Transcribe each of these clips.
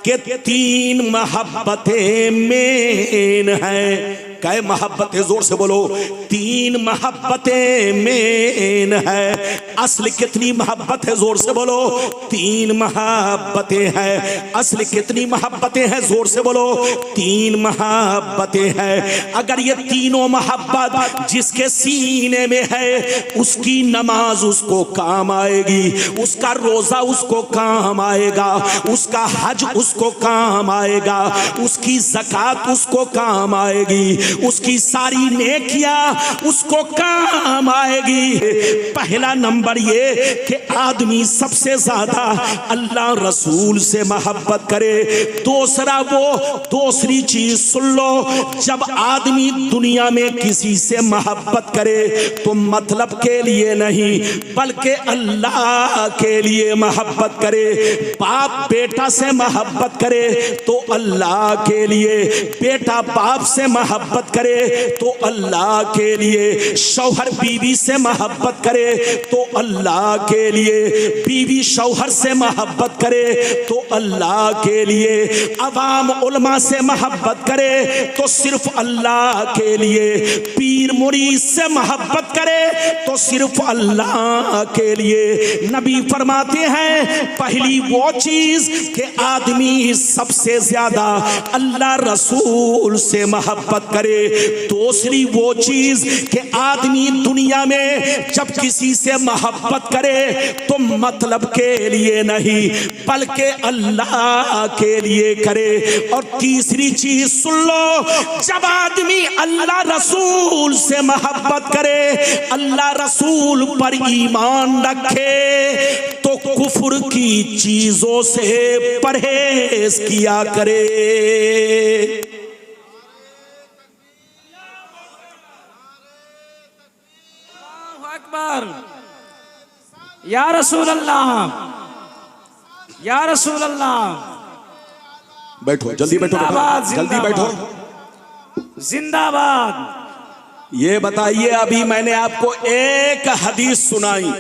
कि 3 मोहब्बतें मेन है। कई मोहब्बतें, जोर से बोलो, 3 मोहब्बतें मेन है। असल कितनी मोहब्बत है, जोर से बोलो, 3 मोहब्बतें हैं। असल कितनी मोहब्बतें हैं, जोर से बोलो, 3 मोहब्बतें हैं। अगर ये तीनों मोहब्बत जिसके सीने में है, उसकी नमाज उसको काम आएगी, उसका रोजा उसको काम आएगा, उसका हज उसको काम आएगा, उसकी ज़कात उसको काम आएगी, उसकी सारी नेकियां उसको काम आएगी। पहला नंबर ये कि आदमी सबसे ज्यादा अल्लाह रसूल से मोहब्बत करे। दूसरा, वो दूसरी चीज सुन लो, जब आदमी दुनिया में किसी से मोहब्बत करे तो मतलब के लिए नहीं बल्कि अल्लाह के लिए मोहब्बत करे। बाप बेटा से मोहब्बत करे तो अल्लाह के लिए, बेटा बाप से मोहब्बत करे तो अल्लाह के लिए, शौहर बीवी से मोहब्बत करे तो अल्लाह के लिए, बीवी शौहर से मोहब्बत करे तो अल्लाह के लिए, अवाम उलमा से मोहब्बत करे तो सिर्फ अल्लाह के लिए, पीर मुरीद से मोहब्बत करे तो सिर्फ अल्लाह के लिए। नबी फरमाते हैं पहली वो चीज कि आदमी सबसे ज्यादा अल्लाह रसूल से मोहब्बत करे। दूसरी वो चीज कि आदमी दुनिया में जब किसी से मोहब्बत करे तो मतलब के लिए नहीं बल्कि अल्लाह के लिए करे। और तीसरी चीज सुन लो, जब आदमी अल्लाह रसूल से मोहब्बत करे, अल्लाह रसूल पर ईमान रखे तो कुफ्र की चीजों से परहेज किया करे। या रसूल अल्लाह, या रसूल अल्लाह। बैठो, जल्दी बैठो, जल्दी बैठो, जिंदाबाद। ये बताइए, अभी मैंने आपको एक हदीस सुनाई,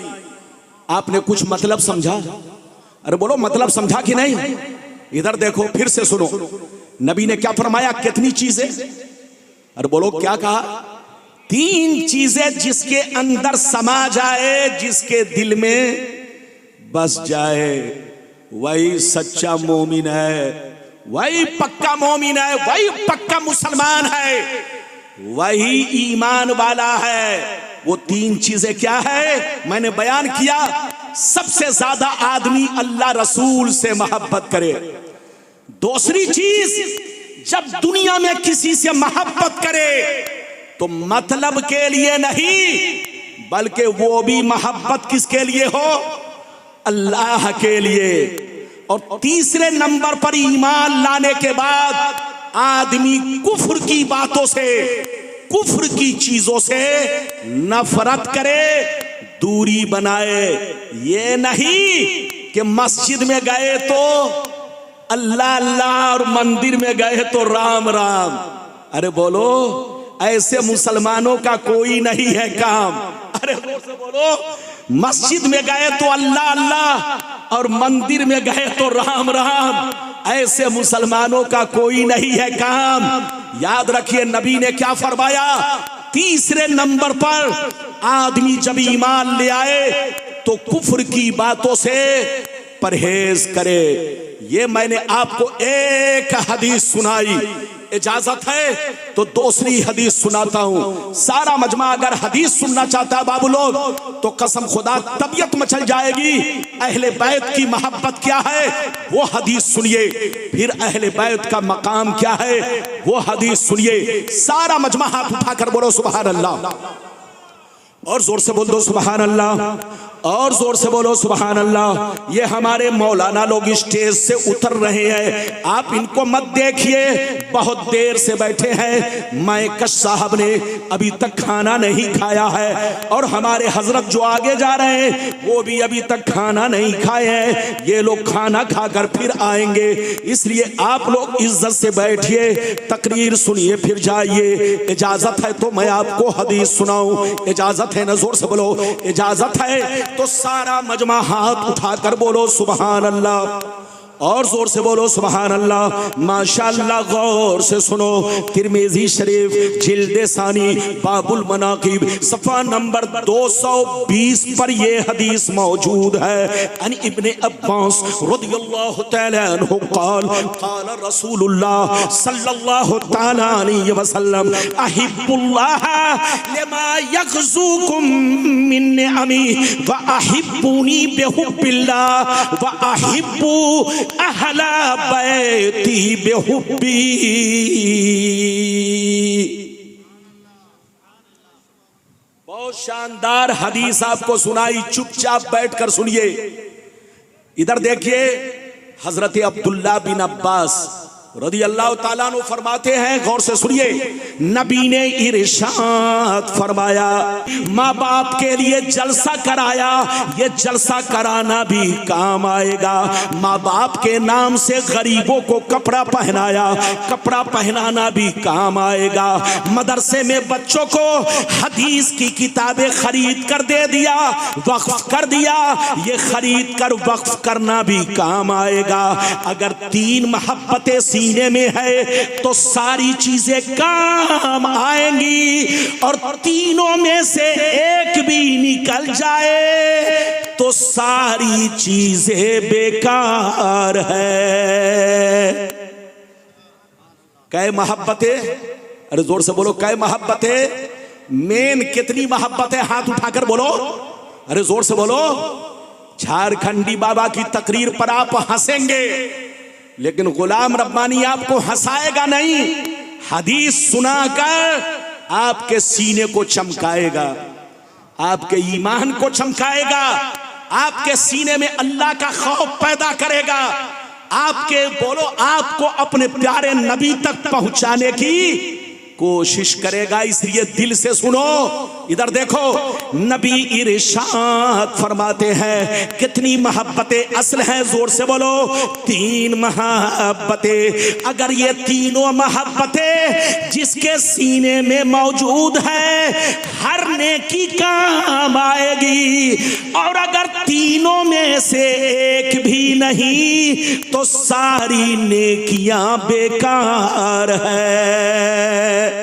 आपने कुछ मतलब समझा? अरे बोलो, मतलब समझा कि नहीं? इधर देखो, फिर से सुनो, नबी ने क्या फरमाया, कितनी चीजें? अरे बोलो, क्या कहा? 3 चीजें जिसके अंदर समा जाए, जिसके दिल में बस जाए, वही सच्चा मोमिन है, वही पक्का मोमिन है, वही पक्का मुसलमान है, वही ईमान वाला है। वो 3 चीजें क्या है मैंने बयान किया। सबसे ज्यादा आदमी अल्लाह रसूल से मोहब्बत करे। दूसरी चीज, जब दुनिया में किसी से मोहब्बत करे तो मतलब के लिए नहीं बल्कि वो भी मोहब्बत किसके लिए हो? अल्लाह के लिए। और तीसरे नंबर पर ईमान लाने के बाद आदमी कुफ्र की बातों से, कुफ्र की चीजों से नफरत करे, दूरी बनाए। ये नहीं कि मस्जिद में गए तो अल्लाह अल्लाह और मंदिर में गए तो राम राम। अरे बोलो, ऐसे मुसलमानों का कोई नहीं है काम। अरे जोर से बोलो, मस्जिद में गए तो अल्लाह अल्लाह और मंदिर में गए तो राम राम। ऐसे मुसलमानों का कोई नहीं है काम। याद रखिए, नबी ने क्या फरमाया? तीसरे नंबर पर आदमी जब ईमान ले आए तो कुफ्र की बातों से परहेज करे। ये मैंने आपको एक हदीस सुनाई। इजाजत है तो दूसरी हदीस सुनाता हूं। सारा मजमा अगर हदीस सुनना चाहता है बाबू लोग, तो कसम खुदा तबीयत मचल जाएगी। अहले बैत की मोहब्बत क्या है वो हदीस सुनिए, फिर अहले बैत का मकाम क्या है वो हदीस सुनिए। सारा मजमा हाथ उठाकर बोलो सुभान अल्लाह, और जोर से बोल दो सुभान अल्लाह, और जोर से बोलो सुभान अल्लाह। ये हमारे मौलाना लोग स्टेज से उतर रहे हैं, आप इनको मत देखिए, बहुत देर से बैठे हैं। मैकश साहब ने अभी तक खाना नहीं खाया है, और हमारे हजरत जो आगे जा रहे हैं वो भी अभी तक खाना नहीं खाए हैं। ये लोग खाना खाकर फिर आएंगे, इसलिए आप लोग इज्जत से बैठिए, तकरीर सुनिए, फिर जाइए। इजाजत है तो मैं आपको हदीस सुनाऊं? इजाजत है ना? जोर से बोलो इजाजत है। तो सारा मजमा हाथ उठाकर बोलो सुभान अल्लाह। और जोर से बोलो सुभान अल्लाह माशाअल्लाह। गौर से सुनो, तिरमिज़ी शरीफ जिल्द सानी बाबुल मनाकिब सफ़ा नंबर 220 पर ये हदीस मौजूद है। अन इब्ने अब्बास रज़ियल्लाहु तआला अन्हु क़ाल क़ाल रसूलुल्लाह सल्लल्लाहु तआला अलैहि वसल्लम अहिब्बुल्लाह लिमा यग़ज़ूकुम मिन निअमी व अहिब्बुनी बिहुब्बिल्लाह व अहिब्बु अहला बैती बेहुब्बी। बहुत शानदार हदीस आपको सुनाई, चुपचाप बैठकर सुनिए। इधर देखिए, हजरत अब्दुल्ला बिन अब्बास रज़ी अल्लाह ताला अन्हु फरमाते हैं, गौर से सुनिए, नबी ने इरशाद फरमाया, माँ बाप के लिए जलसा कराया, ये जलसा कराना भी काम आएगा। माँ बाप के नाम से गरीबों को कपड़ा पहनाया, कपड़ा पहनाना भी काम आएगा। मदरसे में बच्चों को हदीस की किताबें खरीद कर दे दिया, वक्फ कर दिया, ये खरीद कर वक्फ करना भी काम आएगा। अगर तीन मोहब्बतें सीने में है तो सारी चीजें काम आएंगी, और तीनों में से एक भी निकल जाए तो सारी चीजें बेकार है। कै मोहब्बतें, अरे जोर से बोलो, कै मोहब्बतें? मेन कितनी मोहब्बतें? हाथ उठाकर बोलो, अरे जोर से बोलो। झारखंडी बाबा की तकरीर पर आप हंसेंगे, लेकिन गुलाम रब्बानी आपको हंसाएगा नहीं, हदीस सुनाकर आपके सीने को चमकाएगा, आपके ईमान को चमकाएगा, आपके सीने में अल्लाह का खौफ पैदा करेगा, आपके बोलो आपको अपने प्यारे नबी तक पहुंचाने की कोशिश करेगा। इसलिए दिल से सुनो। इधर देखो, नबी इरशाद फरमाते हैं, कितनी मोहब्बतें असल हैं? जोर से बोलो, तीन मोहब्बतें। अगर ये तीनों मोहब्बतें जिसके सीने में मौजूद है, हर नेकी काम आएगी, और अगर तीनों में से एक भी नहीं तो सारी नेकियां बेकार है।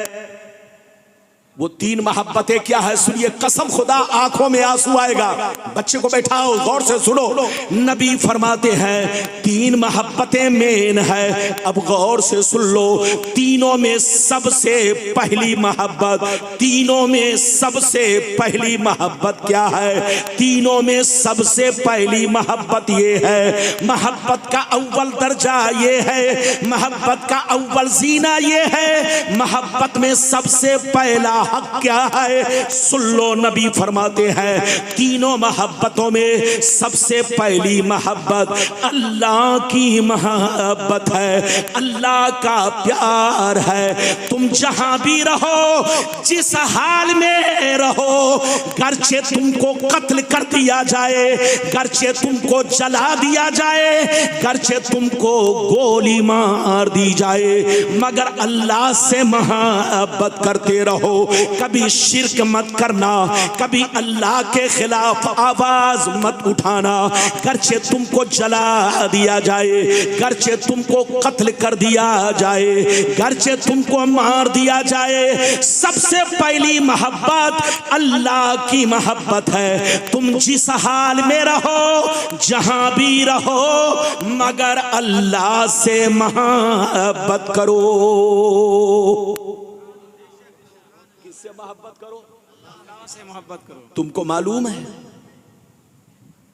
वो तीन मोहब्बतें क्या है? सुनिए, कसम खुदा आंखों में आंसू आएगा। बच्चे को बैठाओ, गौर से सुनो। नबी फरमाते हैं तीन मोहब्बतें मेन है। अब गौर से सुन लो, तीनों में सबसे पहली मोहब्बत, तीनों में सबसे पहली मोहब्बत क्या है? तीनों में सबसे पहली मोहब्बत ये है, मोहब्बत का अव्वल दर्जा ये है, मोहब्बत का अव्वल जीना ये है, मोहब्बत में सबसे पहला हक क्या है? सुन लो, नबी फरमाते हैं तीनों मोहब्बतों में सबसे पहली मोहब्बत अल्लाह की मोहब्बत है, अल्लाह का प्यार है। तुम जहां भी रहो, जिस हाल में रहो, गर्चे तुमको कत्ल कर दिया जाए, गर्चे तुमको जला दिया जाए, गर्चे तुमको गोली मार दी जाए, मगर अल्लाह से मोहब्बत करते रहो। कभी शिर्क मत करना, कभी अल्लाह के खिलाफ आवाज मत उठाना। गर्चे तुमको जला दिया जाए, गर्चे तुमको कत्ल कर दिया जाए, गर्चे तुमको मार दिया जाए, सबसे पहली मोहब्बत अल्लाह की मोहब्बत है। तुम जिस हाल में रहो, जहां भी रहो, मगर अल्लाह से मोहब्बत करो। किससे मोहब्बत करो? अल्लाह से मोहब्बत करो। तुमको मालूम है?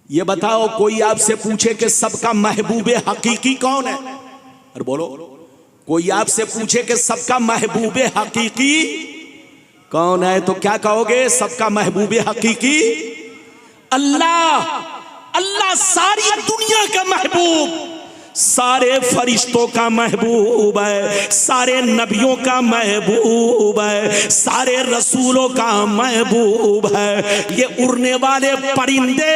ये बताओ, कोई आपसे पूछे कि सबका महबूबे हकीकी कौन है? अरे बोलो, कोई आपसे पूछे कि सबका महबूबे हकीकी कौन है, तो क्या कहोगे? सबका महबूबे हकीकी अल्लाह। अल्लाह सारी दुनिया का महबूब, सारे फरिश्तों का महबूब है, सारे नबियों का महबूब है, सारे रसूलों का महबूब है। ये उड़ने वाले परिंदे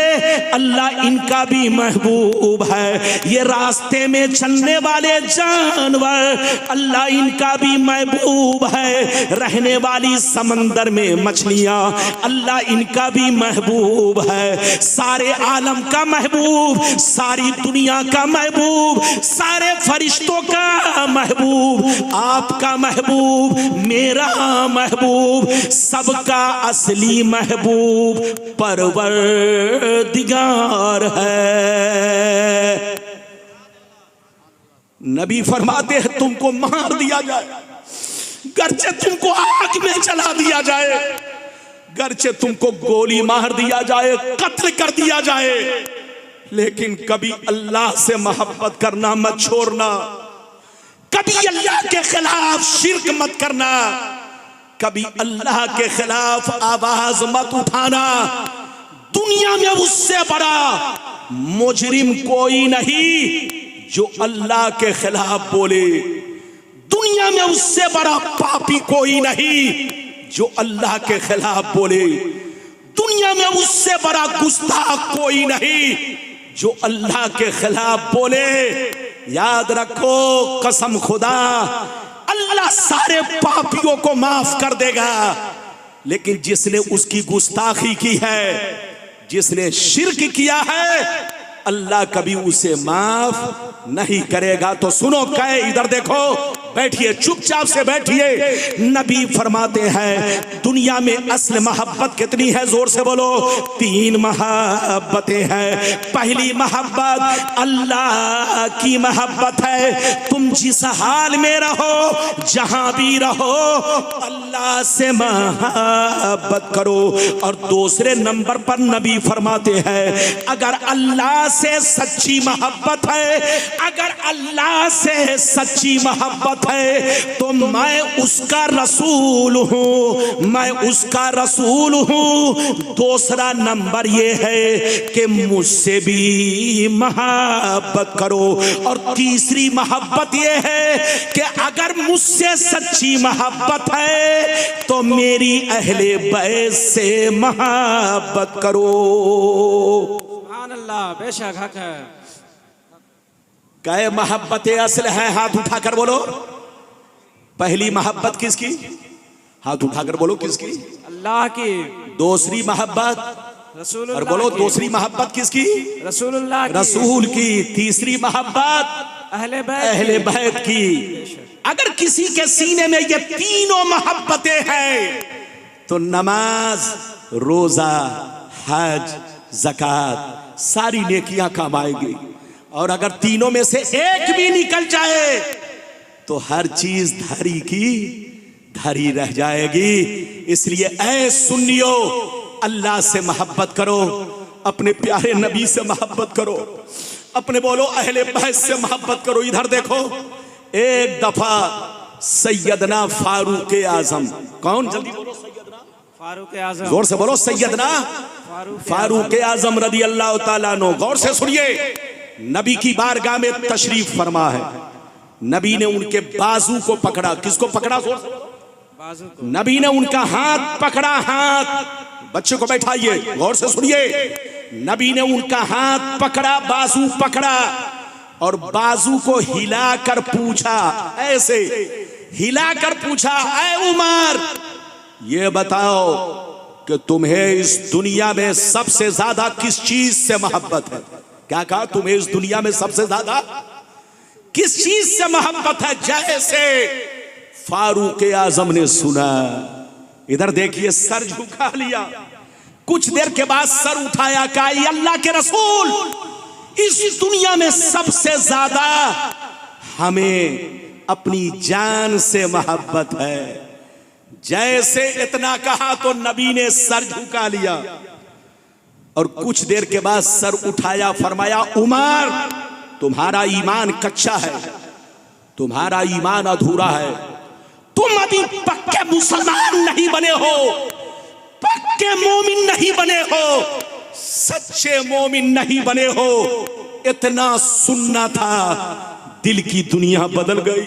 अल्लाह इनका भी महबूब है, ये रास्ते में चलने वाले जानवर अल्लाह इनका भी महबूब है, रहने वाली समंदर में मछलियां अल्लाह इनका भी महबूब है, सारे आलम का महबूब, सारी दुनिया का महबूब महबूब, सारे फरिश्तों का महबूब, आपका महबूब, मेरा महबूब, सबका असली महबूब परवरदिगार है। नबी फरमाते हैं तुमको मार दिया जाए, गर्चे तुमको आग में जला दिया जाए, गर्चे तुमको गोली मार दिया जाए, कत्ल कर दिया जाए, लेकिन कभी अल्लाह से मोहब्बत करना मत छोड़ना, कभी अल्लाह के खिलाफ शिर्क मत करना, कभी अल्लाह के खिलाफ आवाज मत उठाना। दुनिया में उससे बड़ा मुजरिम कोई नहीं जो अल्लाह के खिलाफ बोले, दुनिया में उससे बड़ा पापी कोई नहीं जो अल्लाह के खिलाफ बोले, दुनिया में उससे बड़ा गुस्ताख कोई नहीं जो अल्लाह के खिलाफ बोले। याद रखो, कसम खुदा, अल्लाह सारे पापियों को माफ कर देगा, लेकिन जिसने उसकी गुस्ताखी की है, जिसने शिर्क किया है, अल्लाह कभी उसे माफ नहीं करेगा। तो सुनो, कहे इधर देखो, बैठिए, चुपचाप से बैठिए। नबी फरमाते हैं दुनिया में असल मोहब्बत कितनी है? जोर से बोलो। 3 मोहब्बतें हैं। पहली मोहब्बत अल्लाह की मोहब्बत है। तुम जिस हाल में रहो, जहां भी रहो, अल्लाह से मोहब्बत करो। और दूसरे नंबर पर नबी फरमाते हैं अगर अल्लाह से सच्ची मोहब्बत है, अगर अल्लाह से सच्ची मोहब्बत है तो मैं उसका रसूल हूं, मैं उसका रसूल हूं। दूसरा नंबर ये है कि मुझसे भी मोहब्बत करो। और तीसरी मोहब्बत ये है कि अगर मुझसे सच्ची मोहब्बत है तो मेरी अहले बैत से मोहब्बत करो। सुभान अल्लाह, बेशक हक है। कहे मोहब्बत असल है? हाथ उठाकर बोलो। पहली मोहब्बत किसकी? हाथ उठाकर बोलो किसकी? अल्लाह की। दूसरी मोहब्बत रसूलुल्लाह और बोलो की। दूसरी मोहब्बत किसकी? रसूलुल्लाह की। रसूल की। तीसरी मोहब्बत अहले बैत अहले बैत की। अगर किसी के सीने में ये तीनों मोहब्बतें हैं तो नमाज, रोजा, हज, ज़कात सारी नेकियां काम आएगी। और अगर तीनों में से एक भी निकल जाए तो हर चीज धरी की धरी रह जाएगी। इसलिए ऐ सुन्नियो, अल्लाह से मोहब्बत करो, अपने प्यारे नबी से मोहब्बत करो, अपने बोलो अहले बैत से मोहब्बत करो। इधर देखो, एक दफा सैयदना फारूक आजम, कौन? जल्दी बोलो। सैयदना फारूक आजम। जोर से बोलो। सैयदना फारूक आजम रदी अल्लाह ताला अन्हु। गौर से सुनिए, नबी की बारगाह में तशरीफ फरमा है। नबी ने उनके बाजू को पकड़ा। किसको पकड़ा? बाजू को। नबी ने उनका हाथ पकड़ा। हाथ, बच्चे को बैठाइए, गौर से सुनिए। नबी ने उनका हाथ पकड़ा, बाजू पकड़ा और बाजू को हिलाकर पूछा, ऐसे हिलाकर पूछा, ऐ उमर, ये बताओ कि तुम्हें इस दुनिया में सबसे ज्यादा किस चीज से मोहब्बत है? क्या कहा? तुम्हें इस दुनिया में सबसे ज्यादा किस चीज से मोहब्बत है? जैसे फारूक आजम ने सुना, इधर देखिए, सर झुका लिया। कुछ देर के बाद सर उठाया, कहा अल्लाह के रसूल, इस दुनिया में सबसे ज्यादा हमें अपनी जान से मोहब्बत है। जैसे इतना कहा तो नबी ने सर झुका लिया और कुछ देर के बाद सर उठाया, फरमाया उमर, तुम्हारा ईमान कच्चा है, तुम्हारा ईमान अधूरा है, तुम अभी पक्के मुसलमान नहीं बने हो, पक्के मोमिन नहीं बने हो, सच्चे मोमिन नहीं बने हो। इतना सुनना था, दिल की दुनिया बदल गई।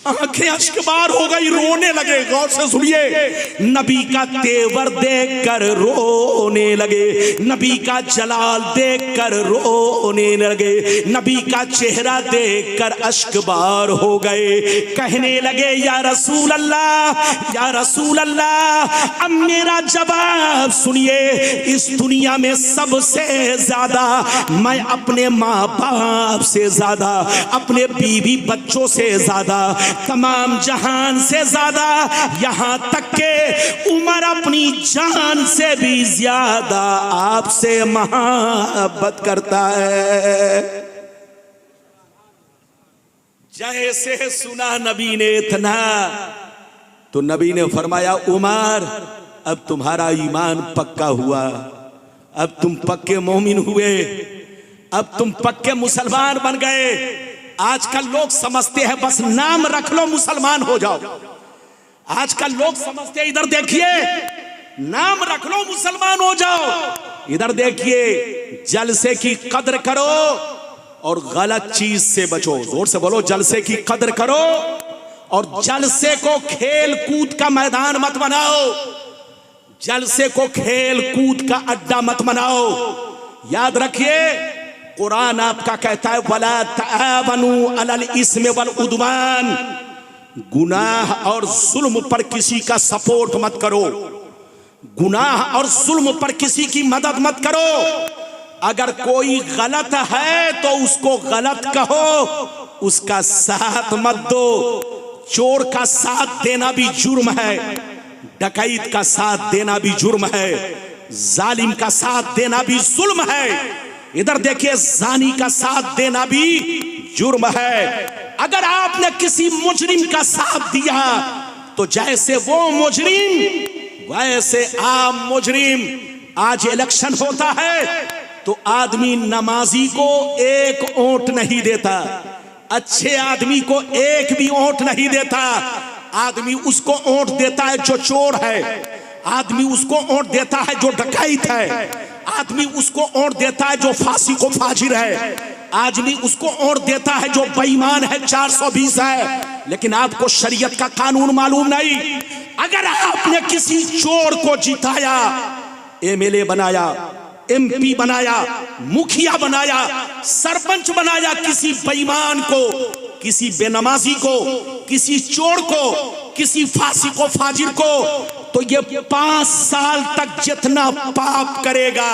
आंखें अश्कबार हो गई, रोने लगे। गौर से सुनिए, नबी का तेवर देखकर रोने लगे, नबी का जलाल देखकर रोने लगे, नबी का चेहरा देखकर अश्कबार हो गए। कहने लगे या रसूल अल्लाह, या रसूल अल्लाह, अब मेरा जवाब सुनिए। इस दुनिया में सबसे ज्यादा मैं अपने माँ बाप से ज्यादा, अपने बीवी बच्चों से ज्यादा, तमाम जहान से ज्यादा, यहां तक के उमर अपनी जान से भी ज्यादा आपसे मोहब्बत करता है। जैसे सुना नबी ने इतना, तो नबी ने फरमाया उमर, अब तुम्हारा ईमान पक्का हुआ, अब तुम पक्के मोमिन हुए, अब तुम पक्के मुसलमान बन गए। आजकल लोग समझते हैं बस नाम रख लो मुसलमान हो जाओ। आजकल लोग समझते हैं, इधर देखिए, नाम रख लो मुसलमान हो जाओ। इधर देखिए, जलसे की कदर करो और गलत चीज से बचो। जोर से बोलो, जलसे की कदर करो और जलसे को खेल कूद का मैदान मत बनाओ, जलसे को खेल कूद का अड्डा मत बनाओ। याद रखिए, कुरान आपका कहता है वला तावनु अलल इस्म वल उद्वान, गुनाह और जुल्म पर किसी का सपोर्ट मत करो, गुनाह और जुल्म पर किसी की मदद मत करो। अगर कोई गलत है तो उसको गलत कहो, उसका साथ मत दो। चोर का साथ देना भी जुर्म है, डकैत का साथ देना भी जुर्म है, जालिम का साथ देना भी जुल्म है। इधर देखिए, जानी का साथ देना भी जुर्म है। अगर आपने किसी मुजरिम का साथ दिया तो जैसे वो मुजरिम वैसे आप मुजरिम। आज इलेक्शन होता है तो आदमी नमाजी को एक वोट नहीं देता, अच्छे आदमी को एक भी वोट नहीं देता। आदमी उसको वोट देता है जो चोर है, आदमी उसको वोट देता है जो डकैत है, आदमी उसको वोट देता है जो फांसी को फाजिर है, आदमी उसको वोट देता है जो बेईमान है, 420 है। लेकिन आपको शरीयत का कानून मालूम नहीं। अगर आपने किसी चोर को जिताया, एमएलए बनाया, एमपी बनाया, मुखिया बनाया, सरपंच बनाया, किसी बेईमान को, किसी बेनमाजी को, किसी चोर को, किसी फांसी को फाजिर को, तो ये 5 साल तक जितना पाप करेगा,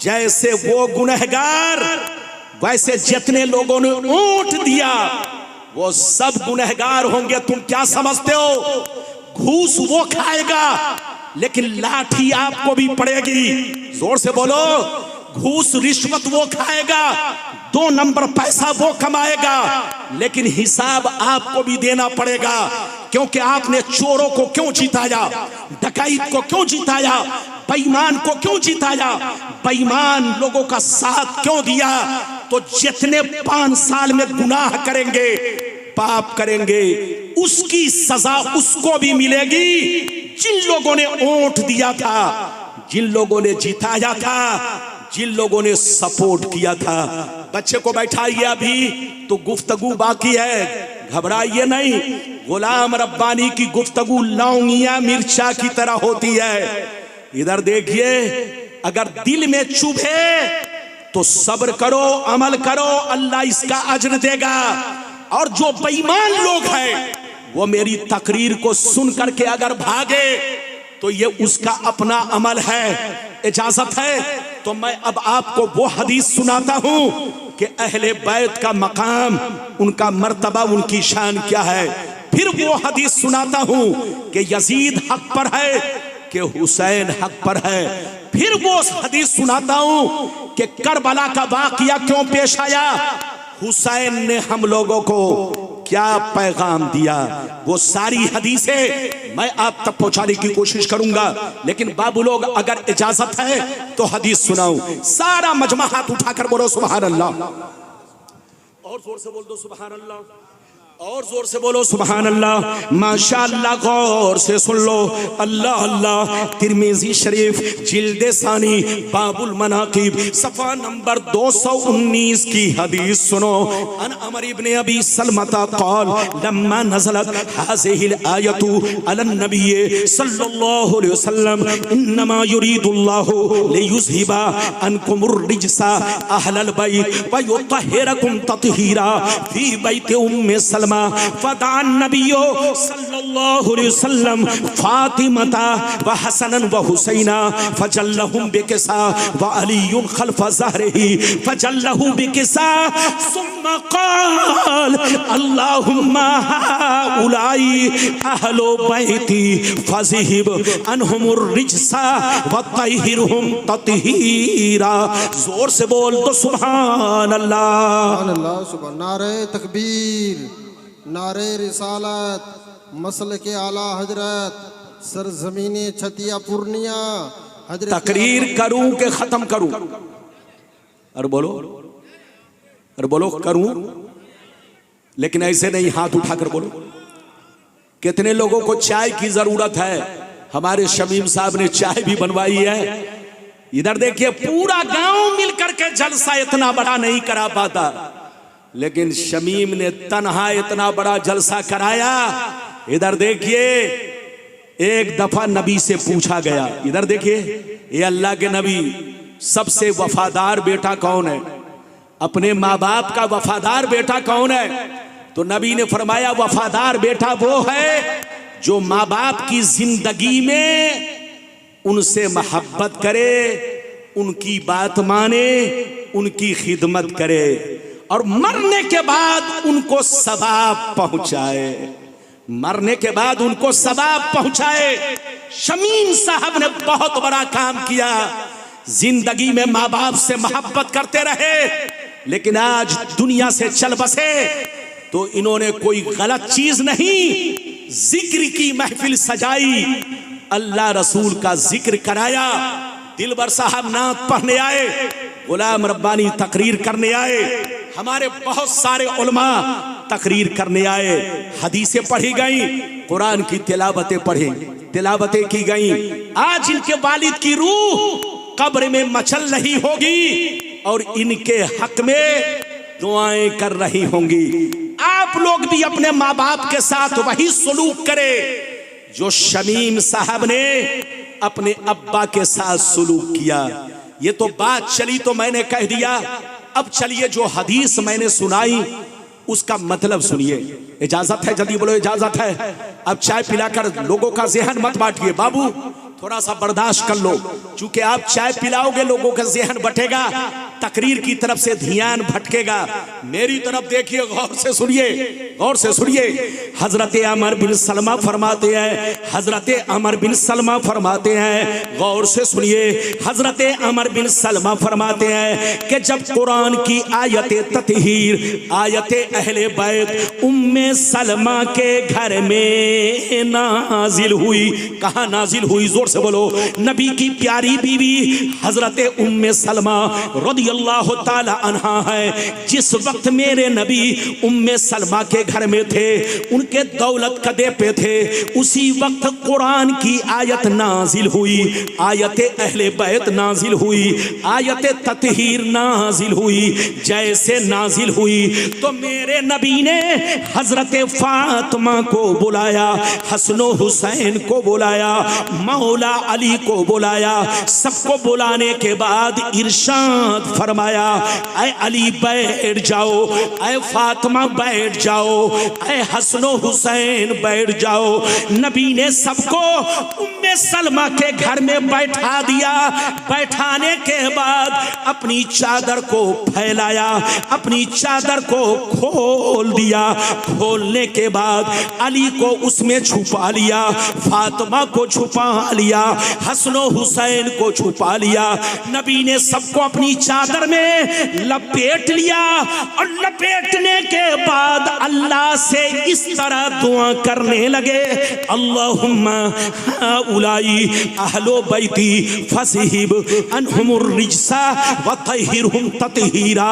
जैसे वो गुनहगार वैसे जितने लोगों ने वोट दिया वो सब गुनहगार होंगे। तुम क्या समझते हो? घूस वो खाएगा लेकिन लाठी आपको भी पड़ेगी। जोर से बोलो, घूस रिश्वत वो खाएगा, 2 नंबर पैसा वो कमाएगा, लेकिन हिसाब आपको भी देना पड़ेगा। क्योंकि आपने चोरों को क्यों जिताया, डकैत को क्यों जिताया, बेईमान को क्यों जिताया, बेईमान लोगों का साथ क्यों दिया? तो जितने 5 साल में गुनाह करेंगे, पाप करेंगे, उसकी सजा उसको भी मिलेगी जिन लोगों ने वोट दिया था, जिन लोगों ने जिताया था, जिन लोगों ने सपोर्ट किया था। बच्चे को बैठाइए, अभी तो गुफ्तगू बाकी है, घबराइए नहीं। गुलाम रब्बानी की गुफ्तगू लौंगिया मिर्चा की तरह होती है। इधर देखिए, अगर दिल में चुभे तो सब्र करो, अमल करो, अल्लाह इसका अजर देगा। और जो बेईमान लोग हैं वो मेरी तकरीर को सुन करके अगर भागे तो ये उसका अपना अमल है। इजाजत है तो मैं अब आपको वो हदीस सुनाता हूं कि अहले बैत का मकाम, उनका मर्तबा, उनकी शान क्या है। फिर वो हदीस सुनाता हूं कि यजीद हक पर है कि हुसैन हक पर है। फिर वो हदीस सुनाता हूं कि करबला का वाकया क्यों पेश आया, हुसैन ने हम लोगों को क्या पैगाम दिया। वो सारी हदीसें मैं आप तक पहुंचाने की कोशिश करूंगा, लेकिन बाबू लोग अगर इजाजत है तो हदीस सुनाऊं। सारा मजमा हाथ उठाकर बोलो सुभान अल्लाह, और जोर से बोल दो सुभान अल्लाह, और जोर से बोलो सुभान अल्लाह, माशाअल्लाह। गौर से सुन लो, अल्लाह अल्लाह। तिरमिजी शरीफ जिल्दे सानी बाबुल मनाकिब सफा नंबर 219 की हदीस सुनो। अन अमर इब्ने अबी सलमता क़ाल लम्मा नज़लत हाज़िहिल आयतु अलन नबी सल्लल्लाहु अलैहि वसल्लम इन्नमा युरीदुल्लाहु लियुज़हिबा अन्कुमुर रिजसा अहलल बैत व युत्तहिरकुम तत्हीरा फी बैत उम्मे सलमा फदान नबियो सल्लल्लाहु अलैहि वसल्लम फातिमता व हसनन व हुसैना फजल्लहुम बिकिसा व अलीयुन खल्फ ज़हरिही फजल्लहु बिकिसा सुम्मा क़ाल अल्लाहुम्मा हाउलाई अहलो बैती फज़हिब अनहुमुर रिजसा व तहिरहुम तत्हीरा। जोर से बोल दो सुभान अल्लाह। सुभान अल्लाह। सुभान नारे तकबीर, नारे रिसालत, मसल के आला हजरत, सरजमीने छतिया पूर्णिया हजरत। तकरीर करूं के खत्म करूं? अरे बोलो, अरे बोलो करूं, लेकिन ऐसे नहीं, हाथ उठाकर बोलो। कितने लोगों को चाय की जरूरत है? हमारे शमीम साहब ने चाय भी बनवाई है। इधर देखिए, पूरा गांव मिलकर के जलसा इतना बड़ा नहीं करा पाता, लेकिन शमीम ने तन्हा इतना बड़ा जलसा कराया। इधर देखिए, एक दफा नबी से पूछा गया, इधर देखिए, ये अल्लाह के नबी सबसे वफादार बेटा कौन है? अपने माँ बाप का वफादार बेटा कौन है? तो नबी ने फरमाया, वफादार बेटा वो है जो माँ बाप की जिंदगी में उनसे मोहब्बत करे, उनकी बात माने, उनकी खिदमत करे और मरने के बाद उनको सवाब पहुंचाए, मरने के बाद उनको सवाब पहुंचाए। शमीम साहब ने बहुत बड़ा काम किया, जिंदगी में माँ बाप से मोहब्बत करते रहे, लेकिन आज दुनिया से चल बसे तो इन्होंने कोई गलत चीज नहीं, जिक्र की महफिल सजाई, अल्लाह रसूल का जिक्र कराया। दिलबर साहब नात पढ़ने आए, गुलाम रब्बानी तकरीर करने आए, हमारे बहुत सारे उलमा तकरीर करने आए, हदीसें पढ़ी गई, कुरान की तिलावतें पढ़ी, तिलावतें की गई। आज इनके वालिद की रूह कब्र में मचल रही होगी और इनके हक में दुआएं कर रही होंगी। आप लोग भी अपने माँ बाप के साथ वही सलूक करें जो शमीम साहब ने अपने अब्बा के साथ सलूक किया। ये तो बात चली तो मैंने कह दिया, अब चलिए जो हदीस मैंने सुनाई उसका मतलब सुनिए। इजाजत है? जल्दी बोलो, इजाजत है? अब चाय पिलाकर लोगों का ज़हन मत बांटिए बाबू, थोड़ा सा बर्दाश्त कर लो, चूंकि आप चाय पिलाओगे लोगों का ज़हन बटेगा, तकरीर की तरफ से ध्यान भटकेगा। मेरी तरफ देखिए, गौर से सुनिए, गौर से सुनिए। हजरत अमर बिन सलमा फरमाते हैं, हजरत अमर बिन सलमा फरमाते हैं, गौर से सुनिए। हजरत अमर बिन सलमा फरमाते हैं कि जब कुरान की आयत ततहीर, आयत अहले बैत उम्मे सलमा के घर में नाजिल हुई। कहाँ नाजिल हुई? जोर से बोलो। नबी की प्यारी बीवी हजरत उम्मे सलमा रदियल्लाहु ताला अन्हा है। जिस वक्त मेरे नबी उम्मे सलमा के घर में थे, उनके दौलत कदे पे थे, उसी वक्त कुरान की आयत नाजिल हुई, आयत अहले बैत नाजिल हुई, आयत ततहीर नाजिल हुई। जैसे नाजिल हुई तो मेरे नबी ने हजरत फातिमा को बुलाया, हसनो हुसैन को बुलाया, मौला अली को बुलाया। सबको बुलाने के बाद इरशाद फरमाया, ऐ अली बैठ जाओ, ऐ फातिमा बैठ जाओ, ऐ हसनो हुसैन बैठ जाओ। नबी ने सबको उम्मे सलमा के घर में बैठा दिया। बैठाने के बाद अपनी चादर को फैलाया, अपनी चादर को खोल दिया। खोलने के बाद अली को उसमें छुपा लिया, फातिमा को छुपा लिया, हसनो हुसैन को छुपा लिया। नबी ने सबको अपनी चादर में लपेट लिया और लपेटने के बाद अल्लाह से इस तरह दुआ करने लगे, अल्लाहुम्मा उलाई अहलो बैती फसहिब अनहुमुर रिजसा व तहिरहुम ततहीरा।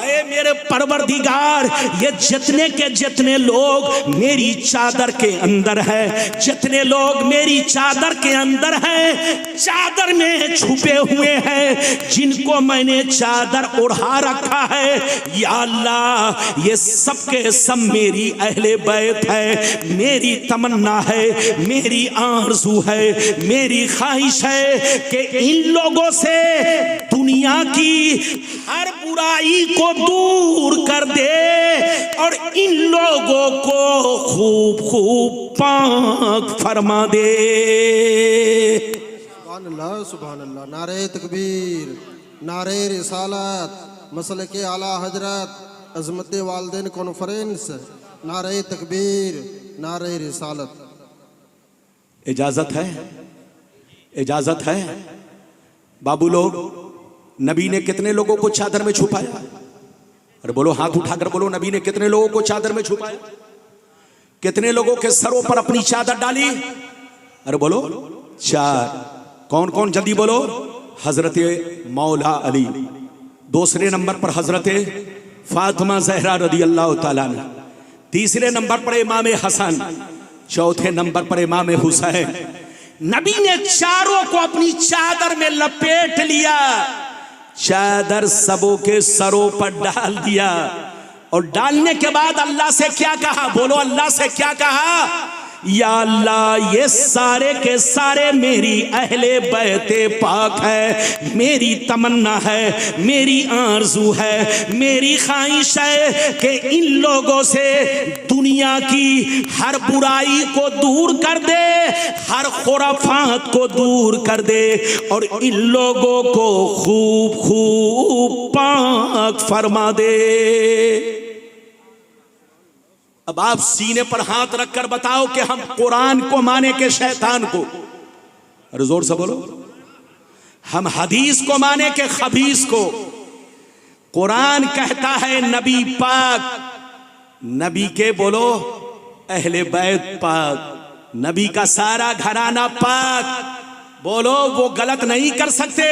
ऐ मेरे परवरदिगार, ये जितने के जितने लोग मेरी चादर के अंदर है, जितने लोग मेरी चादर के अंदर हैं, चादर में छुपे हुए हैं, जिनको मैंने चादर ओढ़ा रखा है, या अल्लाह ये सब के सब मेरी अहले बैत है। मेरी तमन्ना है, मेरी आरज़ू है, मेरी ख्वाहिश है कि इन लोगों से दुनिया की हर बुराई को दूर कर दे और इन लोगों को खूब खूब पाक फरमा दे। सुभान अल्लाह, सुभान अल्लाह। नारे तकबीर, नारे रिसालत, मसलके आला हजरत, अज़मत वालिदैन कॉन्फ्रेंस, नारे तकबीर, नारे रिसालत। इजाजत है, इजाजत है। बाबू लोग, नबी ने कितने लोगों को चादर में छुपाया? अरे बोलो, हाथ उठाकर बोलो, नबी ने कितने लोगों को चादर में छुपाया? कितने लोगों के सरों पर अपनी चादर डाली? अरे बोलो, 4। कौन कौन? जल्दी बोलो। हजरत मौला अली, दूसरे नंबर पर हजरत फातिमा ज़हरा रदी अल्लाह ताला अन्हा, तीसरे नंबर पर इमाम हसन, चौथे नंबर पर इमाम हुसैन। नबी ने चारों को अपनी चादर में लपेट लिया, चादर सबों के सरों पर डाल दिया और डालने के बाद अल्लाह से क्या कहा? बोलो, अल्लाह से क्या कहा? या अल्लाह, ये सारे के सारे मेरी अहले बैते पाक है। मेरी तमन्ना है, मेरी आरज़ू है, मेरी ख्वाहिश है कि इन लोगों से दुनिया की हर बुराई को दूर कर दे, हर खुराफात को दूर कर दे और इन लोगों को खूब खूब पाक फरमा दे। अब आप सीने पर हाथ रखकर बताओ कि हम कुरान को माने के शैतान को? अरे जोर से बोलो। हम हदीस को माने के खबीस को? कुरान कहता है नबी पाक, नबी के बोलो अहले बैत पाक, नबी का सारा घराना पाक। बोलो, वो गलत नहीं कर सकते।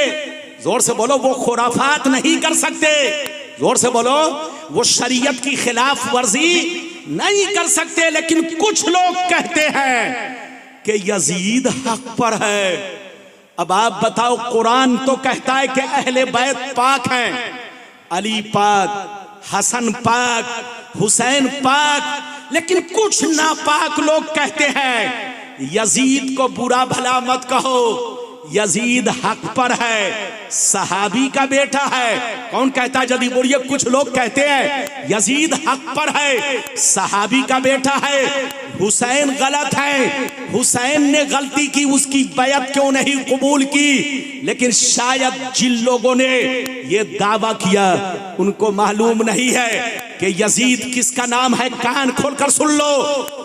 जोर से बोलो, वो खुराफात नहीं कर सकते। जोर से बोलो, वो शरीयत की खिलाफ वर्जी नहीं कर सकते। लेकिन कुछ लोग कहते हैं कि यजीद हक पर है। अब आप बताओ, कुरान तो कहता है कि अहले बैत पाक हैं, अली पाक, हसन पाक, हुसैन पाक, लेकिन कुछ नापाक लोग कहते हैं यजीद को बुरा भला मत कहो, यजीद हक पर है, सहाबी का बेटा है। कौन कहता है? जल्दी बोलिए। कुछ लोग कहते हैं यजीद हक पर है, सहाबी का बेटा है, हुसैन गलत है, हुसैन ने गलती की, उसकी बैत क्यों नहीं कबूल की? लेकिन शायद जिन लोगों ने ये दावा किया उनको मालूम नहीं है कि यजीद किसका नाम है। कान खोलकर सुन लो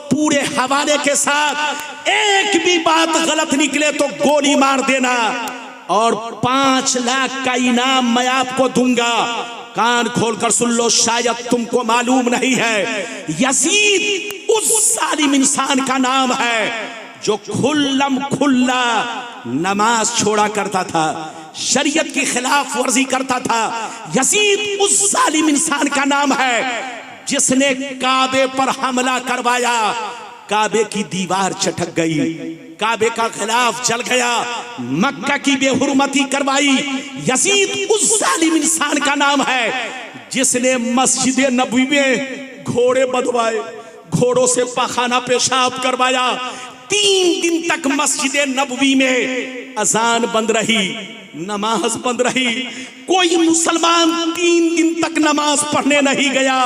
पूरे हवाले के साथ। एक भी बात गलत निकले तो गोली मार देना और 5 लाख का इनाम मैं आपको दूंगा। कान खोलकर सुन लो, शायद तुमको मालूम नहीं है, यजीद उस जालिम इंसान का नाम है जो खुल्लम खुल्ला नमाज छोड़ा करता था, शरीयत की खिलाफ वर्जी करता था। यजीद उस जालिम इंसान का नाम है जिसने काबे पर हमला करवाया, काबे की दीवार चटक गई, काबे का खिलाफ जल गया, मक्का की बेहुरमती करवाई। यजीद उस जालिम इंसान का नाम है जिसने मस्जिद नबवी में घोड़े बंधवाए, घोड़ों से पखाना पेशाब करवाया। 3 दिन तक मस्जिद नबवी में अजान बंद रही, नमाज बंद रही, कोई मुसलमान 3 दिन तक नमाज पढ़ने नहीं गया।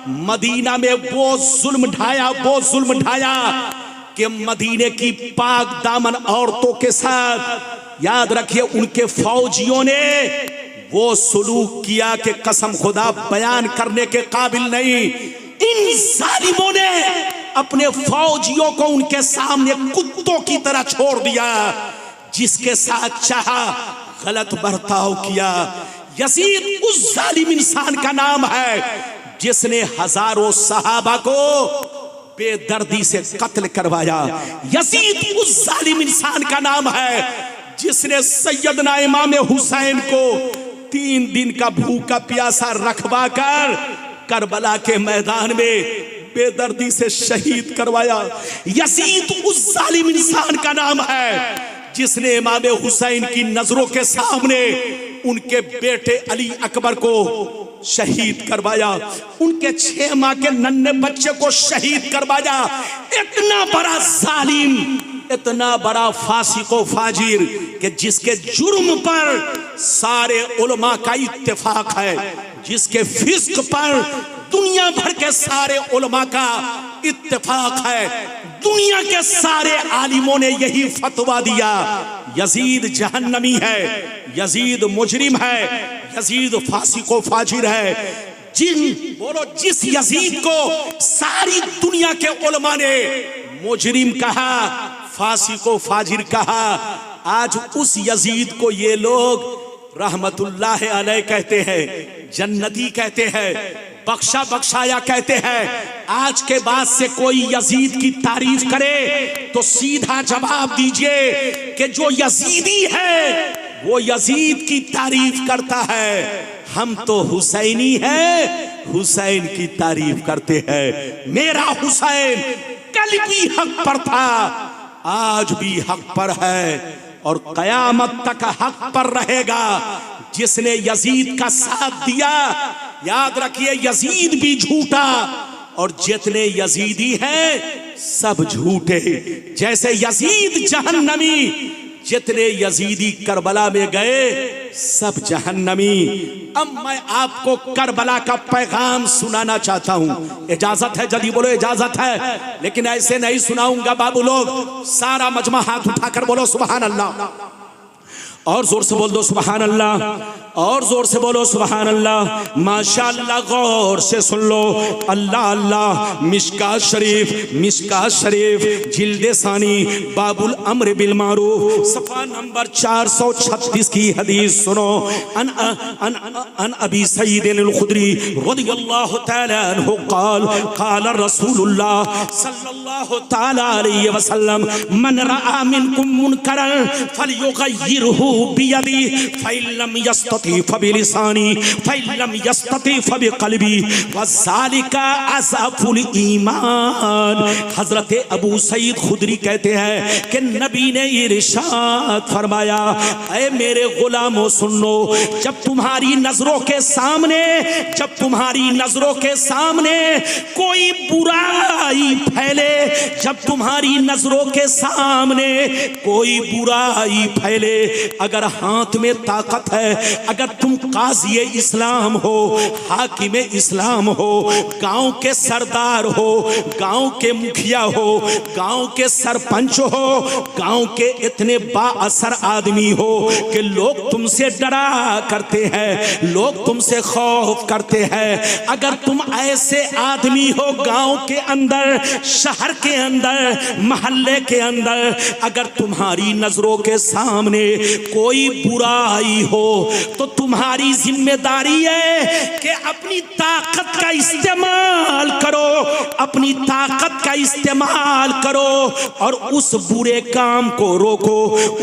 मदीना में वो जुल्म ढाया कि मदीने की पाक दामन औरतों के साथ, याद रखिए, उनके फौजियों ने वो सुलूक किया कि कसम खुदा बयान करने के काबिल नहीं। इन जालिमों ने अपने फौजियों को उनके सामने कुत्तों की तरह छोड़ दिया, जिसके साथ चाहा गलत बर्ताव किया। यजीद उस जालिम इंसान का नाम है जिसने हजारों सहाबा को बेदर्दी से कत्ल करवाया। यजीद उस जालिम इंसान का नाम है जिसने सैयदना इमाम हुसैन को 3 दिन का भूखा प्यासा रखवा कर करबला के मैदान में बेदर्दी से शहीद करवाया। यजीद उस जालिम इंसान का नाम है जिसने इमाम हुसैन की नजरों के सामने उनके बेटे अली अकबर को शहीद करवाया, उनके 6 माह के नन्हे बच्चे को शहीद करवाया। इतना बड़ा जालिम, इतना बड़ा फासिको फाजिर कि जिसके जुर्म पर सारे उलमा का इत्तेफाक है, जिसके फिस्क पर दुनिया भर के सारे उलमा का इत्तेफाक है, दुनिया के सारे आलिमों ने यही फतवा दिया, यजीद जहन्नमी है, यजीद मुजरिम है, यजीद फासिको फाजिर है। जिस यजीद को सारी दुनिया के उलमा ने मुजरिम कहा, फासिको फाजिर कहा, आज उस यजीद को ये लोग रहमतुल्लाह अलैह कहते हैं, जन्नती कहते हैं, बख्शा बख्शाया कहते हैं। आज के बाद से कोई यजीद की तारीफ करे तो सीधा जवाब दीजिए कि जो यजीदी है वो यजीद की तारीफ करता है, हम तो हुसैनी हैं, हुसैन की तारीफ करते हैं। मेरा हुसैन कल भी हक पर था, आज भी हक पर है और कयामत तक हक पर रहेगा। जिसने यजीद का साथ दिया, याद रखिए यजीद भी झूठा और जितने यजीदी हैं सब झूठे। जैसे यजीद जहन्नमी, जितने यजीदी करबला में गए सब जहन्नमी। अब मैं आपको करबला का पैगाम सुनाना चाहता हूं, इजाजत है? जल्दी बोलो इजाजत है। लेकिन ऐसे नहीं सुनाऊंगा बाबू लोग, सारा मजमा हाथ उठाकर बोलो सुभान अल्लाह, और जोर से बोल दो सुभान अल्लाह, और जोर से बोलो सुभान अल्लाह। माशाअल्लाह, गौर से सुन लो। अल्लाह अल्लाह। मिशकात शरीफ, मिशकात शरीफ जिल्दे सानी बाबुल अम्र बिल मारूफ सफा नंबर 436 की हदीस सुनो। अन अबी सईद अल खुदरी रज़ियल्लाहु तआला अन्हु क़ाल क़ाल रसूलुल्लाह सल्लल्लाहु तआला अलैहि वसल्लम मन रआ मिनकुम मुनकरन फलयुग़य्यिरहु बियदी फ़इल्लम यस्तति फबिलिसानी फ़इल्लम यस्तति फबिक़ल्बी वज़ालिका अज़अफ़ुल ईमान। हज़रत अबू सईद खुदरी कहते हैं कि नबी ने इरशाद फरमाया, ऐ मेरे गुलामों सुन लो, जब तुम्हारी नजरों के सामने, जब तुम्हारी नजरों के सामने कोई बुराई फैले, जब तुम्हारी नजरों के सामने कोई बुराई फैले, अगर हाथ में ताकत है, अगर तुम काज़ी इस्लाम हो, हाकिम इस्लाम हो, गांव के सरदार हो, गांव के मुखिया हो, गांव के सरपंच हो, गांव के इतने बाअसर आदमी हो कि लोग तुमसे डरा करते हैं, लोग तुमसे खौफ करते हैं, अगर तुम ऐसे आदमी हो गांव के अंदर, शहर के अंदर, मोहल्ले के अंदर, अगर तुम्हारी नजरों के सामने कोई बुराई हो तो तुम्हारी जिम्मेदारी है कि अपनी ताकत का इस्तेमाल करो, अपनी ताकत का इस्तेमाल करो और उस बुरे काम को रोको,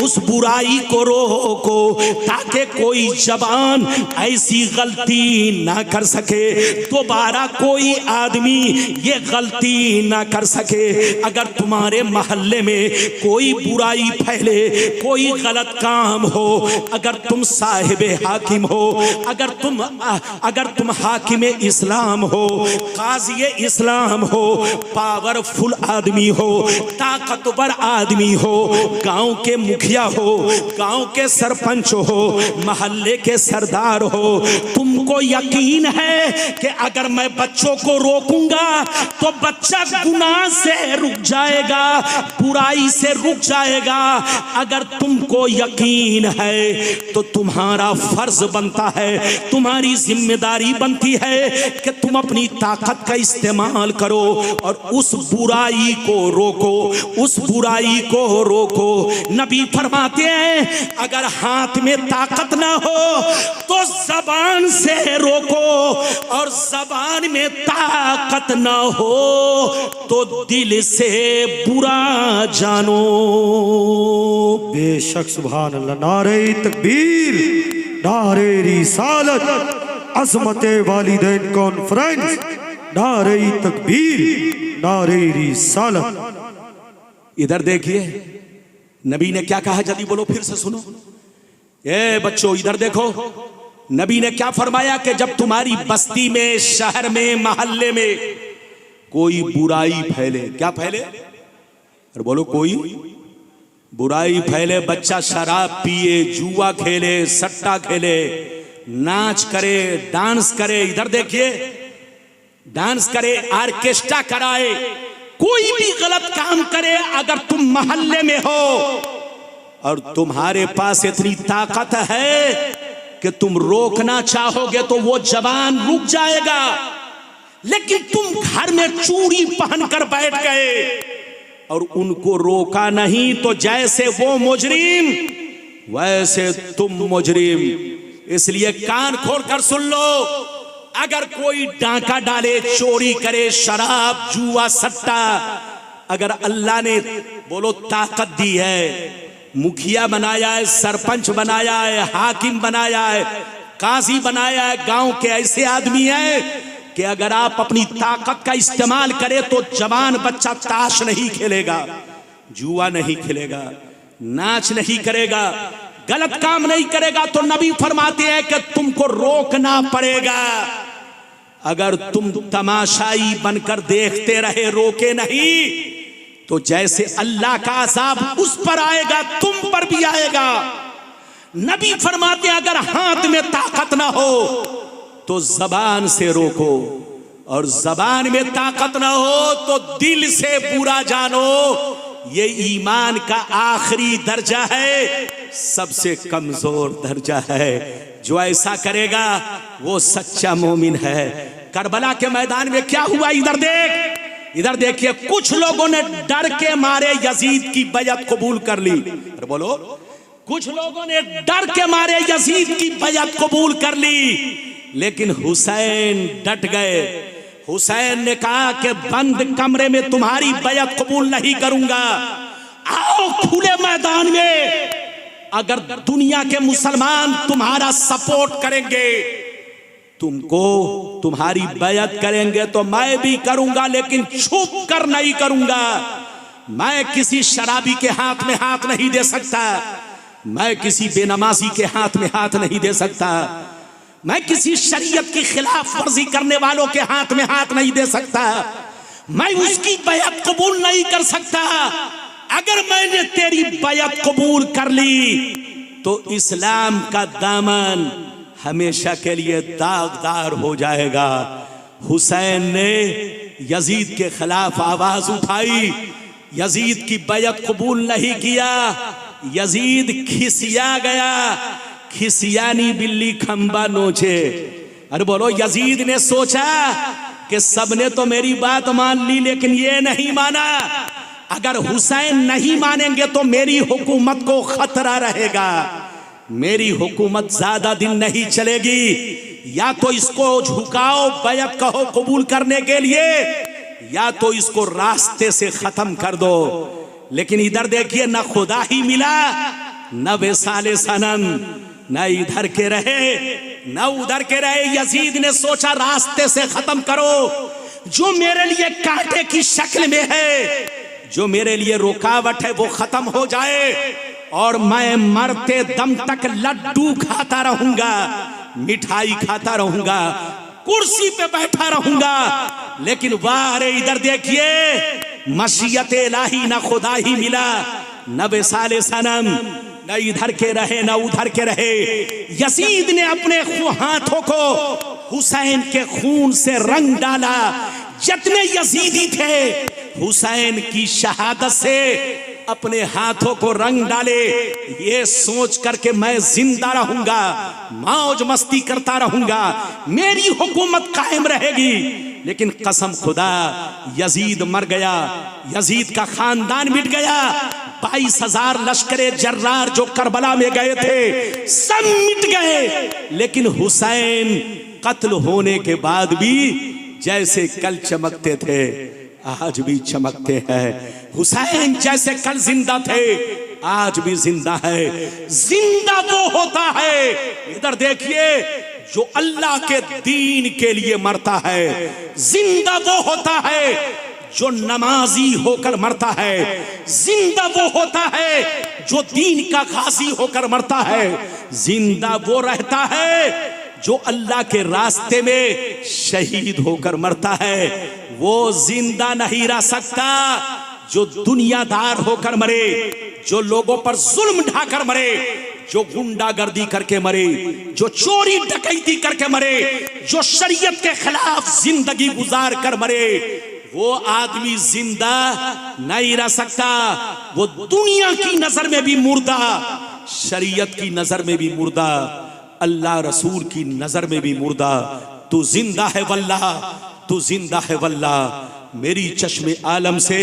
उस बुराई को रोको, ताकि कोई जबान ऐसी गलती ना कर सके, दोबारा कोई आदमी ये गलती ना कर सके। अगर तुम्हारे मोहल्ले में कोई बुराई फैले, कोई गलत काम हो, अगर तुम साहिबे हाकिम हो, अगर तुम हाकिम इस्लाम हो, काज़ी इस्लाम हो, पावरफुल आदमी हो, ताकतवर आदमी हो, गांव के मुखिया हो, गांव के सरपंच हो, मोहल्ले के सरदार हो, तुमको यकीन है कि अगर मैं बच्चों को रोकूंगा तो बच्चा गुनाह से रुक जाएगा, बुराई से रुक जाएगा। अगर तुमको यकीन है तो तुम्हारा फर्ज बनता है, तुम्हारी जिम्मेदारी बनती है कि तुम अपनी ताकत का इस्तेमाल करो और उस बुराई को रोको, उस बुराई को रोको। नबी फरमाते हैं अगर हाथ में ताकत ना हो तो जबान से रोको, और जबान में ताकत ना हो तो दिल से बुरा जानो। बेशक सुभान अल्लाह। नारे तकबीर, नारे रिसालत, अज़मते वालिदैन कॉन्फ्रेंस, नारे तकबीर, नारे रिसालत। इधर देखिए नबी ने क्या कहा, जल्दी बोलो फिर से सुनो। ए बच्चों इधर देखो, नबी ने क्या फरमाया कि जब तुम्हारी बस्ती में, शहर में, मोहल्ले में कोई बुराई फैले, क्या फैले, और बोलो कोई बुराई फैले, बच्चा शराब पिए, जुआ खेले, सट्टा खेले, नाच करे, डांस करे, इधर देखिए डांस करे, ऑर्केस्ट्रा कराए, कोई भी गलत काम करे, अगर तुम मोहल्ले में हो और तुम्हारे पास इतनी ताकत है कि तुम रोकना चाहोगे तो वो जवान रुक जाएगा, लेकिन तुम घर में चूड़ी पहनकर बैठ गए और उनको रोका नहीं, तो जैसे वो मुजरिम वैसे तुम मुजरिम। इसलिए कान खोल कर सुन लो, अगर कोई डांका डाले, चोरी करे, शराब, जुआ, सट्टा, अगर अल्लाह ने बोलो ताकत दी है, मुखिया बनाया है, सरपंच बनाया है, हाकिम बनाया है, काजी बनाया है, गांव के ऐसे आदमी हैं कि अगर आप अपनी ताकत का इस्तेमाल करें तो जवान बच्चा ताश नहीं खेलेगा, जुआ नहीं खेलेगा, नाच नहीं करेगा, गलत काम नहीं करेगा, तो नबी फरमाते हैं कि तुमको रोकना पड़ेगा। अगर तुम तमाशाई बनकर देखते रहे, रोके नहीं, तो जैसे अल्लाह का अज़ाब उस पर आएगा तुम पर भी आएगा। नबी फरमाते हैं अगर हाथ में ताकत ना हो तो जबान से रोको, और जबान में ताकत ना हो तो दिल से बुरा जानो। ये ईमान का आखिरी दर्जा है, सबसे कमजोर दर्जा है। जो ऐसा करेगा वो सच्चा मोमिन है। करबला के मैदान में क्या हुआ, इधर देख, इधर देखिए, कुछ लोगों ने डर के मारे यजीद की बैअत कबूल कर ली। अरे बोलो, कुछ लोगों ने डर के मारे यजीद की बैअत कबूल कर ली, लेकिन हुसैन डट गए। हुसैन ने कहा कि बंद कमरे में तुम्हारी बैअत कबूल नहीं करूंगा, आओ खुले मैदान में, अगर दुनिया के मुसलमान तुम्हारा सपोर्ट करेंगे, तुमको तुम्हारी बैअत करेंगे तो मैं भी करूंगा, लेकिन छुप कर नहीं करूंगा। मैं किसी शराबी के हाथ में हाथ नहीं दे सकता, मैं किसी बेनमाजी के हाथ में हाथ नहीं दे सकता, मैं किसी शरीयत की खिलाफ वर्जी करने वालों के हाथ में हाथ नहीं दे सकता, मैं उसकी बैअत कबूल नहीं कर सकता। अगर मैंने तेरी बैअत कबूल कर ली तो इस्लाम का दामन हमेशा के लिए दागदार हो जाएगा। हुसैन ने यजीद के खिलाफ आवाज उठाई, यजीद की बैअत कबूल नहीं किया, यजीद खिसिया गया, खिसियानी बिल्ली खंबा नोचे। अरे बोलो, यजीद ने सोचा कि सबने तो मेरी बात मान ली, लेकिन ये नहीं माना। अगर हुसैन नहीं मानेंगे तो मेरी हुकूमत को खतरा रहेगा, मेरी हुकूमत ज्यादा दिन नहीं चलेगी। या तो इसको झुकाओ, बैअत कहो कबूल करने के लिए, या तो इसको रास्ते से खत्म कर दो। लेकिन इधर देखिए, न खुदा ही मिला, न वेसाले सनम, न इधर के रहे न उधर के रहे। यजीद ने सोचा रास्ते से खत्म करो, जो मेरे लिए कांटे की शक्ल में है, जो मेरे लिए रुकावट है, वो खत्म हो जाए और मैं मरते दम तक लड्डू खाता रहूंगा, मिठाई खाता रहूंगा, कुर्सी पे बैठा रहूंगा। लेकिन वाह रे, इधर देखिए, मशीयत इलाही, न खुदा ही मिला, न बेसाले सनम, न इधर के रहे न उधर के रहे। यजीद ने अपने हाथों को हुसैन के खून से रंग डाला। जितने यजीदी थे हुसैन की शहादत से अपने हाथों को रंग डाले, ये सोच करके मैं जिंदा रहूंगा, मौज मस्ती करता रहूंगा, मेरी हुकूमत कायम रहेगी। लेकिन कसम खुदा, यजीद मर गया, यजीद का खानदान मिट गया, 22,000 लश्करे जर्रार जो करबला में गए थे सब मिट गए। लेकिन हुसैन कत्ल होने के बाद भी जैसे कल चमकते थे आज भी चमकते हैं। हुसैन जैसे कल जिंदा थे आज भी जिंदा है। जिंदा वो होता है, इधर देखिए, जो अल्लाह के दीन के लिए मरता है। जिंदा वो होता है जो नमाजी होकर मरता है। जिंदा वो होता है जो दीन का गाजी होकर मरता है। जिंदा वो रहता है जो अल्लाह के रास्ते में शहीद होकर मरता है। वो जिंदा नहीं रह सकता जो दुनियादार होकर मरे, जो लोगों पर जुल्म ढाकर मरे, जो गुंडागर्दी करके मरे, जो चोरी डकैती करके मरे, जो शरीयत के खिलाफ जिंदगी गुजार कर मरे। वो आदमी जिंदा नहीं रह सकता। वो दुनिया की नजर में भी मुर्दा, शरीयत की नजर में भी मुर्दा, अल्लाह रसूल की नजर में भी मुर्दा। तू जिंदा है वल्लाह, तू जिंदा है वल्लाह। मेरी चश्मे आलम से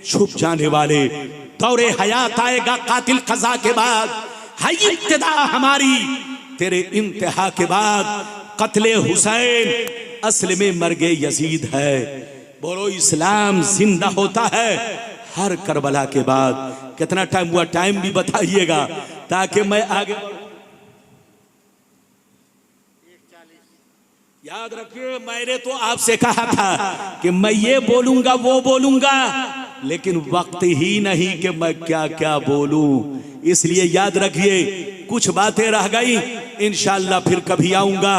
छुप जाने वाले दौरे हयात आएगा कातिल खजा के बाद। है इब्तिदा हमारी तेरे इंतहा के बाद। कत्ले हुसैन असल में मर्गे यजीद है। बोलो इस्लाम जिंदा होता है हर करबला के बाद। कितना टाइम हुआ, टाइम भी बताइएगा ताकि मैं आगे। याद रखिए, मैंने तो आपसे कहा था कि मैं ये बोलूंगा वो बोलूंगा, लेकिन वक्त ही नहीं कि मैं क्या क्या बोलूं। इसलिए याद रखिए, कुछ बातें रह गई, इंशाअल्लाह फिर कभी आऊंगा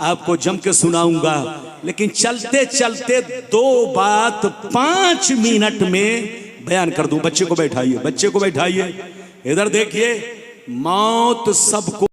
आपको जम के सुनाऊंगा। लेकिन चलते चलते 2 बात 5 मिनट में बयान कर दूं। बच्चे को बैठाइए, बच्चे को बैठाइए, इधर देखिए। मौत सबको